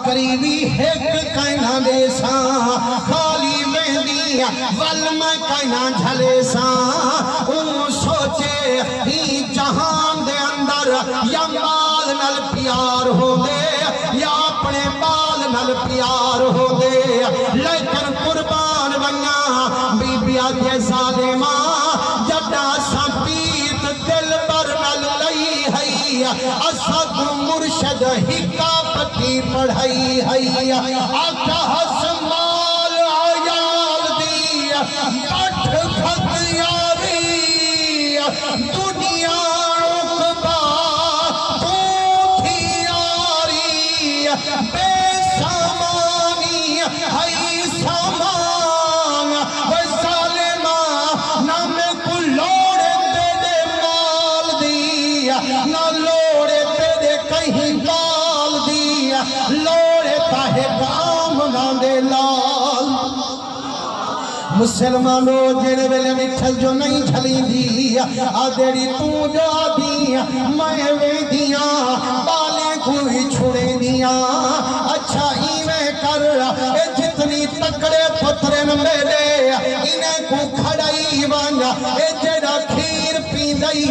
बकरी भी एक कहना दे सा खाली मेहंदी वल मैं कहना झले सा सोचे ही जहान दे अंदर या माल नल प्यार हो दे या अपने बाल नल प्यार हो दे लेकिन कुर्बान बना बीबिया के सालिमा जड़ा संपीत दिल पर नल लई है असा तू मुर्शद हिका पट्टी पढ़ाई है आका हसमाल आयाल दी कठ फत यारी दुनिया रुकबा तू थी यारी बेसामानी है सामान सालिमा ना में को लोड़ तेरे माल दिया ना लोड़े तेरे कहीं बाल दिया लोड़े ताहे काम ना दे लाल मुसलमानों जेड़े वेले मिठल जो नहीं झली दी आदेड़ी तू जो आदी मैं वे दिया बाले कोई छुड़े दिया अच्छा इवें कर ए जितनी तकड़े पत्थरे न मेरे इन्हें को खड़ाई वाना ए जेड़ा खीर पींदई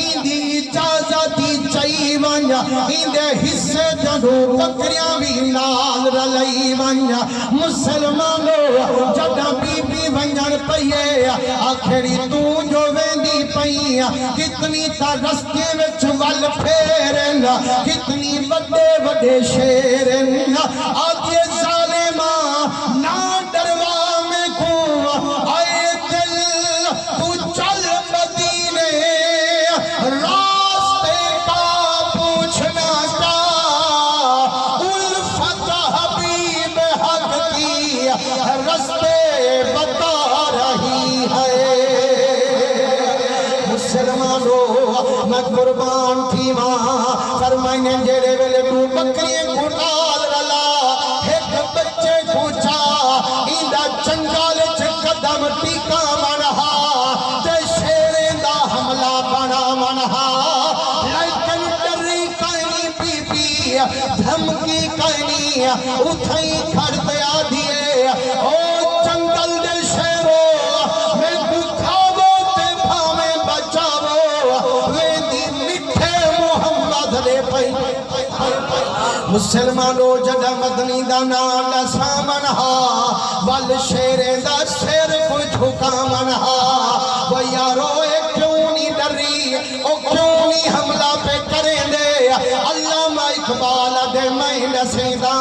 इंदी इजाजत चई वाना इंदे हिस्से जदों बकरियां भी नाल रलई वाना मुसलमानों जदा बीबी वंजन पईए आखिरी तू जो वेंदी पई कितनी ता रस्ते विच वल फेरन कितनी बड़े बड़े शेरन आगे जालिमा ना डरवा में को आए दिल तू चल मदीने रास्ते का पूछना का उल्फत हबीब हक की रास्ते बता रही है मुसलमानों मैं कुर्बान थी मां फरमाइने जेड़े वेले तू बकरी कुटाल रला एक बच्चे पूछा इंदा जंगल च कदम टीका मनहा ते शेरे दा हमला बना मनहा लेकिन डरी कहनी बीबी धमकी कहनी उठई खड़ दिया दिए ओ जंगल दे शेरो मैं तू खावो ते भावे बचावो वेंदी मिठे मोहम्मद ले पई मुसलमानों जदा मदनी दा नाम सामन हा वल शेरे दा शेर को झुका मन हा वो यारो क्यों नहीं डरी ओ क्यों नहीं हमला पे करेंदे अल्लामा इकबाल दे मैं नसीदा